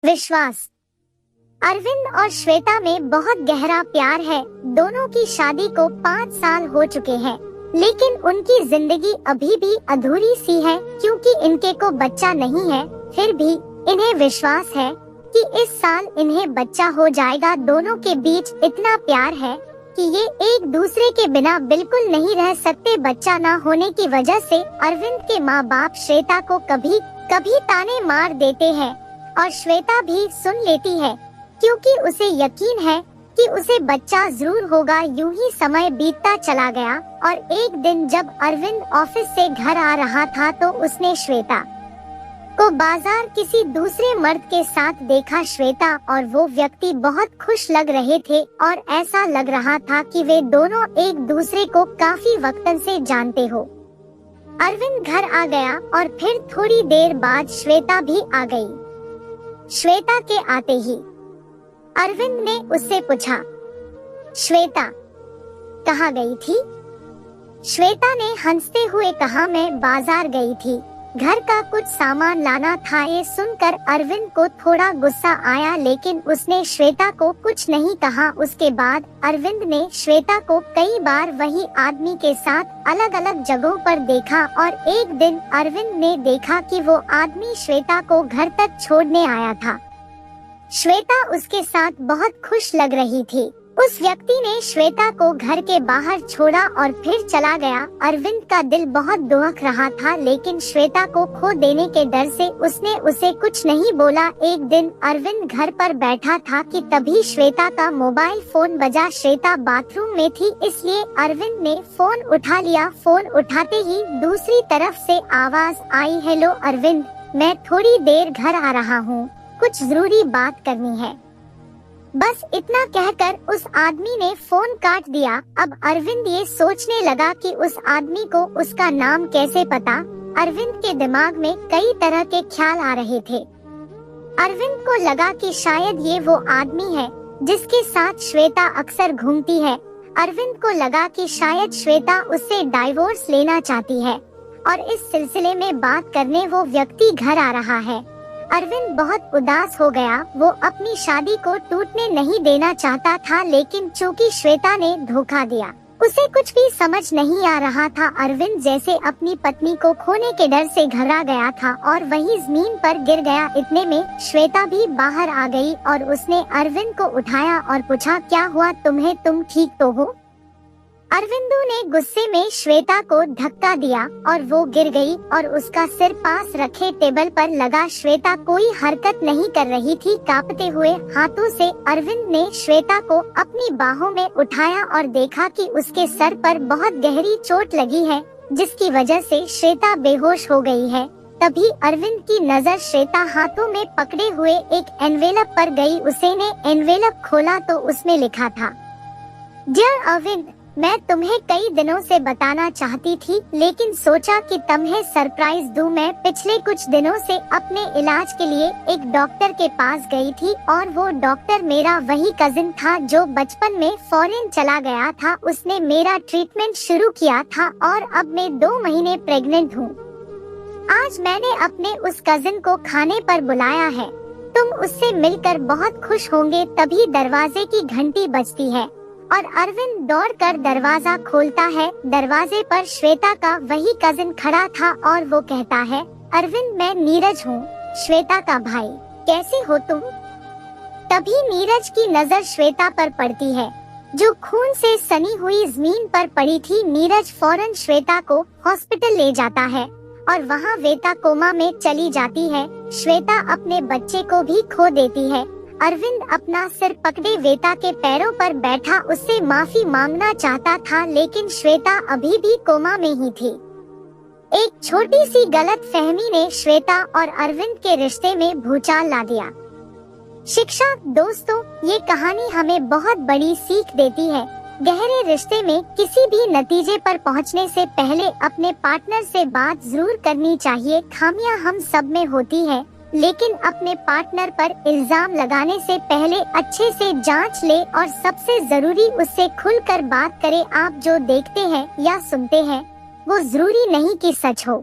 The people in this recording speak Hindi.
विश्वास। अरविंद और श्वेता में बहुत गहरा प्यार है। दोनों की शादी को 5 साल हो चुके हैं, लेकिन उनकी जिंदगी अभी भी अधूरी सी है क्योंकि इनके को बच्चा नहीं है। फिर भी इन्हें विश्वास है कि इस साल इन्हें बच्चा हो जाएगा। दोनों के बीच इतना प्यार है कि ये एक दूसरे के बिना बिल्कुल नहीं रह सकते। बच्चा ना होने की वजह से अरविंद के माँ बाप श्वेता को कभी कभी ताने मार देते हैं और श्वेता भी सुन लेती है क्योंकि उसे यकीन है कि उसे बच्चा जरूर होगा। यूं ही समय बीतता चला गया और एक दिन जब अरविंद ऑफिस से घर आ रहा था तो उसने श्वेता को बाजार किसी दूसरे मर्द के साथ देखा। श्वेता और वो व्यक्ति बहुत खुश लग रहे थे और ऐसा लग रहा था कि वे दोनों एक दूसरे को काफी वक्तन से जानते हो। अरविंद घर आ गया और फिर थोड़ी देर बाद श्वेता भी आ गई। श्वेता के आते ही अरविंद ने उससे पूछा, श्वेता कहाँ गई थी? श्वेता ने हंसते हुए कहा, मैं बाजार गई थी, घर का कुछ सामान लाना था। ये सुनकर अरविंद को थोड़ा गुस्सा आया, लेकिन उसने श्वेता को कुछ नहीं कहा। उसके बाद अरविंद ने श्वेता को कई बार वही आदमी के साथ अलग अलग जगहों पर देखा और एक दिन अरविंद ने देखा कि वो आदमी श्वेता को घर तक छोड़ने आया था। श्वेता उसके साथ बहुत खुश लग रही थी। उस व्यक्ति ने श्वेता को घर के बाहर छोड़ा और फिर चला गया। अरविंद का दिल बहुत दुख रहा था, लेकिन श्वेता को खो देने के डर से उसने उसे कुछ नहीं बोला। एक दिन अरविंद घर पर बैठा था कि तभी श्वेता का मोबाइल फोन बजा। श्वेता बाथरूम में थी, इसलिए अरविंद ने फोन उठा लिया। फोन उठाते ही दूसरी तरफ से आवाज आई, हेलो अरविंद, मैं थोड़ी देर घर आ रहा हूँ, कुछ जरूरी बात करनी है। बस इतना कहकर उस आदमी ने फोन काट दिया। अब अरविंद ये सोचने लगा कि उस आदमी को उसका नाम कैसे पता। अरविंद के दिमाग में कई तरह के ख्याल आ रहे थे। अरविंद को लगा कि शायद ये वो आदमी है जिसके साथ श्वेता अक्सर घूमती है। अरविंद को लगा कि शायद श्वेता उससे डाइवोर्स लेना चाहती है और इस सिलसिले में बात करने वो व्यक्ति घर आ रहा है। अरविंद बहुत उदास हो गया। वो अपनी शादी को टूटने नहीं देना चाहता था, लेकिन चूंकि श्वेता ने धोखा दिया, उसे कुछ भी समझ नहीं आ रहा था। अरविंद जैसे अपनी पत्नी को खोने के डर से घबरा गया था और वहीं जमीन पर गिर गया। इतने में श्वेता भी बाहर आ गई और उसने अरविंद को उठाया और पूछा, क्या हुआ तुम्हें, तुम ठीक तो हो? अरविंदु ने गुस्से में श्वेता को धक्का दिया और वो गिर गई और उसका सिर पास रखे टेबल पर लगा। श्वेता कोई हरकत नहीं कर रही थी। कांपते हुए हाथों से अरविंद ने श्वेता को अपनी बाहों में उठाया और देखा कि उसके सर पर बहुत गहरी चोट लगी है, जिसकी वजह से श्वेता बेहोश हो गई है। तभी अरविंद की नजर श्वेता हाथों में पकड़े हुए एक एनवेलप पर गई। उसने एनवेलप खोला तो उसमें लिखा था, डियर अरविंद, मैं तुम्हें कई दिनों से बताना चाहती थी, लेकिन सोचा कि तुम्हें सरप्राइज दूं। मैं पिछले कुछ दिनों से अपने इलाज के लिए एक डॉक्टर के पास गई थी और वो डॉक्टर मेरा वही कजिन था जो बचपन में फॉरेन चला गया था। उसने मेरा ट्रीटमेंट शुरू किया था और अब मैं 2 महीने प्रेग्नेंट हूँ। आज मैंने अपने उस कजिन को खाने पर बुलाया है। तुम उससे मिलकर बहुत खुश होंगे। तभी दरवाजे की घंटी बजती है और अरविंद दौड़कर दरवाजा खोलता है। दरवाजे पर श्वेता का वही कजिन खड़ा था और वो कहता है, अरविंद, मैं नीरज हूँ, श्वेता का भाई, कैसे हो तुम? तभी नीरज की नजर श्वेता पर पड़ती है जो खून से सनी हुई जमीन पर पड़ी थी। नीरज फौरन श्वेता को हॉस्पिटल ले जाता है और वहाँ वेता कोमा में चली जाती है। श्वेता अपने बच्चे को भी खो देती है। अरविंद अपना सिर पकड़े वेता के पैरों पर बैठा उससे माफी मांगना चाहता था, लेकिन श्वेता अभी भी कोमा में ही थी। एक छोटी सी गलत फहमी ने श्वेता और अरविंद के रिश्ते में भूचाल ला दिया। शिक्षा। दोस्तों, ये कहानी हमें बहुत बड़ी सीख देती है। गहरे रिश्ते में किसी भी नतीजे पर पहुंचने से पहले अपने पार्टनर से बात जरूर करनी चाहिए। खामियां हम सब में होती है, लेकिन अपने पार्टनर पर इल्जाम लगाने से पहले अच्छे से जांच ले और सबसे जरूरी उससे खुलकर बात करें। आप जो देखते हैं या सुनते हैं वो जरूरी नहीं कि सच हो।